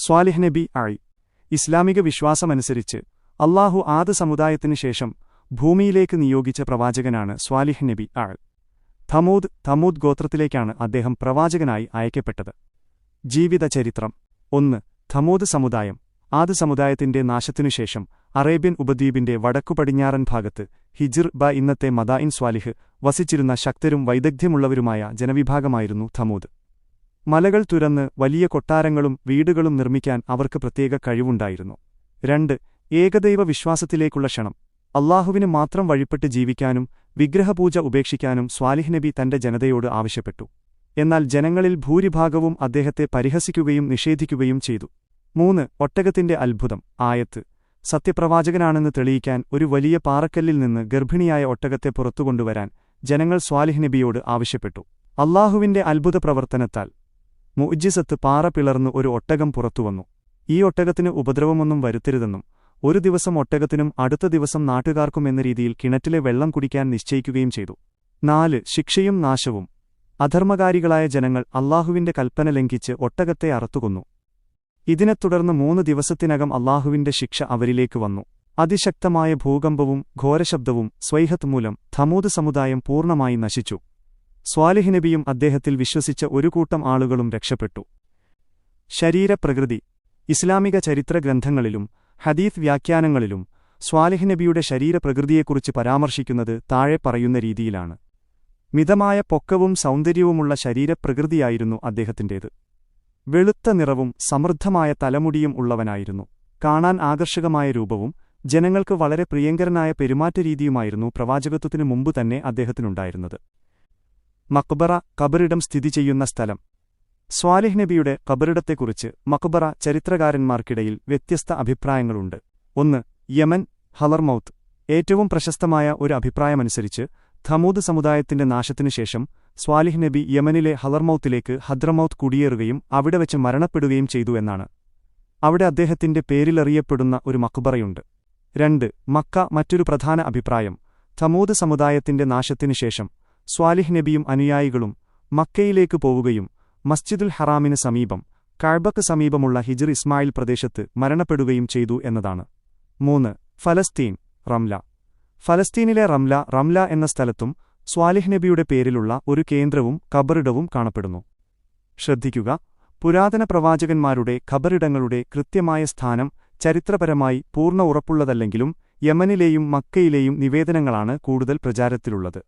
സ്വാലിഹ് നബി ഇസ്ലാമിക വിശ്വാസമനുസരിച്ച് അല്ലാഹു ആദ് സമുദായത്തിനു ശേഷം ഭൂമിയിലേക്ക് നിയോഗിച്ച പ്രവാചകനാണ് സ്വാലിഹ് നബി തമൂദ് ഗോത്രത്തിലേക്കാണ് അദ്ദേഹം പ്രവാചകനായി അയക്കപ്പെട്ടത്. ജീവിതചരിത്രം 1. തമൂദ് സമുദായം. ആദ് സമുദായത്തിന്റെ നാശത്തിനുശേഷം അറേബ്യൻ ഉപദ്വീപിന്റെ വടക്കുപടിഞ്ഞാറൻ ഭാഗത്ത് ഹിജ്ർ ഇന്നത്തെ മദായിൻ സ്വാലിഹ് വസിച്ചിരുന്ന ശക്തരും വൈദഗ്ധ്യമുള്ളവരുമായ ജനവിഭാഗമായിരുന്നു തമൂദ്. മലകൾ തുരന്ന് വലിയ കൊട്ടാരങ്ങളും വീടുകളും നിർമ്മിക്കാൻ അവർക്ക് പ്രത്യേക കഴിവുണ്ടായിരുന്നു. 2. ഏകദൈവ വിശ്വാസത്തിലേക്കുള്ള ക്ഷണം. അല്ലാഹുവിന് മാത്രം വഴിപ്പെട്ട് ജീവിക്കാനും വിഗ്രഹപൂജ ഉപേക്ഷിക്കാനും സ്വാലിഹ് നബി തന്റെ ജനതയോട് ആവശ്യപ്പെട്ടു. എന്നാൽ ജനങ്ങളിൽ ഭൂരിഭാഗവും അദ്ദേഹത്തെ പരിഹസിക്കുകയും നിഷേധിക്കുകയും ചെയ്തു. 3. ഒട്ടകത്തിന്റെ അത്ഭുതം. ആയത്ത്. സത്യപ്രവാചകനാണെന്ന് തെളിയിക്കാൻ ഒരു വലിയ പാറക്കല്ലിൽ നിന്ന് ഗർഭിണിയായ ഒട്ടകത്തെ പുറത്തുകൊണ്ടുവരാൻ ജനങ്ങൾ സ്വാലിഹ് നബിയോട് ആവശ്യപ്പെട്ടു. അല്ലാഹുവിന്റെ അത്ഭുത പ്രവർത്തനത്താൽ മുഅ്ജിസത്ത് പാറ പിളർന്നു ഒരു ഒട്ടകം പുറത്തുവന്നു. ഈ ഒട്ടകത്തിന് ഉപദ്രവമൊന്നും വരുത്തരുതെന്നും ഒരു ദിവസം ഒട്ടകത്തിനും അടുത്ത ദിവസം നാട്ടുകാർക്കും എന്ന രീതിയിൽ കിണറ്റിലെ വെള്ളം കുടിക്കാൻ നിശ്ചയിക്കുകയും ചെയ്തു. 4. ശിക്ഷയും നാശവും. അധർമ്മകാരികളായ ജനങ്ങൾ അല്ലാഹുവിന്റെ കൽപ്പന ലംഘിച്ച് ഒട്ടകത്തെ അറുത്തുകൊന്നു. ഇതിനെ തുടർന്ന് 3 ദിവസത്തിനകം അല്ലാഹുവിന്റെ ശിക്ഷ അവരിലേക്ക് വന്നു. അതിശക്തമായ ഭൂകമ്പവും ഘോരശബ്ദവും സ്വൈഹത്ത് മൂലം തമൂദ് സമുദായം പൂർണ്ണമായി നശിച്ചു. സ്വാലിഹ് നബിയും അദ്ദേഹത്തിൽ വിശ്വസിച്ച ഒരു കൂട്ടം ആളുകളും രക്ഷപ്പെട്ടു. ശരീരപ്രകൃതി. ഇസ്ലാമിക ചരിത്രഗ്രന്ഥങ്ങളിലും ഹദീത്ത് വ്യാഖ്യാനങ്ങളിലും സ്വാലിഹ് നബിയുടെ ശരീരപ്രകൃതിയെക്കുറിച്ച് പരാമർശിക്കുന്നത് താഴെ പറയുന്ന രീതിയിലാണ്. മിതമായ പൊക്കവും സൗന്ദര്യവുമുള്ള ശരീരപ്രകൃതിയായിരുന്നു അദ്ദേഹത്തിന്റേത്. വെളുത്ത നിറവും സമൃദ്ധമായ തലമുടിയും ഉള്ളവനായിരുന്നു. കാണാൻ ആകർഷകമായ രൂപവും ജനങ്ങൾക്ക് വളരെ പ്രിയങ്കരനായ പെരുമാറ്റരീതിയുമായിരുന്നു പ്രവാചകത്വത്തിനു മുമ്പ് തന്നെ അദ്ദേഹത്തിനുണ്ടായിരുന്നത്. മഖ്ബറ, ഖബറിടം സ്ഥിതി ചെയ്യുന്ന സ്ഥലം. സ്വാലിഹ് നബിയുടെ ഖബറിടത്തെക്കുറിച്ച് മഖ്ബറ ചരിത്രകാരന്മാർക്കിടയിൽ വ്യത്യസ്ത അഭിപ്രായങ്ങളുണ്ട്. 1. യമൻ, ഹളർമൗത്ത്. ഏറ്റവും പ്രശസ്തമായ ഒരു അഭിപ്രായമനുസരിച്ച് തമൂദ് സമുദായത്തിന്റെ നാശത്തിനുശേഷം സ്വാലിഹ് നബി യമനിലെ ഹളർമൗത്തിലേക്ക് ഹദ്രമൗത്ത് കുടിയേറുകയും അവിടെ വെച്ച് മരണപ്പെടുകയും ചെയ്തു എന്നാണ്. അവിടെ അദ്ദേഹത്തിന്റെ പേരിലറിയപ്പെടുന്ന ഒരു മഖ്ബറയുണ്ട്. 2. മക്ക. മറ്റൊരു പ്രധാന അഭിപ്രായം തമൂദ് സമുദായത്തിന്റെ നാശത്തിനുശേഷം സ്വാലിഹ് നബിയും അനുയായികളും മക്കയിലേക്ക് പോവുകയും മസ്ജിദുൽ ഹറാമിന് സമീപം കഅബക്ക് സമീപമുള്ള ഹിജ്ർ ഇസ്മായിൽ പ്രദേശത്ത് മരണപ്പെടുകയും ചെയ്തു എന്നതാണ്. 3. ഫലസ്തീൻ, റംല. ഫലസ്തീനിലെ റംല എന്ന സ്ഥലത്തും സ്വാലിഹ് നബിയുടെ പേരിലുള്ള ഒരു കേന്ദ്രവും ഖബറിടവും കാണപ്പെടുന്നു. ശ്രദ്ധിക്കുക, പുരാതന പ്രവാചകന്മാരുടെ ഖബറിടങ്ങളുടെ കൃത്യമായ സ്ഥാനം ചരിത്രപരമായി പൂർണ്ണ ഉറപ്പുള്ളതല്ലെങ്കിലും യമനിലെയും മക്കയിലെയും നിവേദനങ്ങളാണ് കൂടുതൽ പ്രചാരത്തിലുള്ളത്.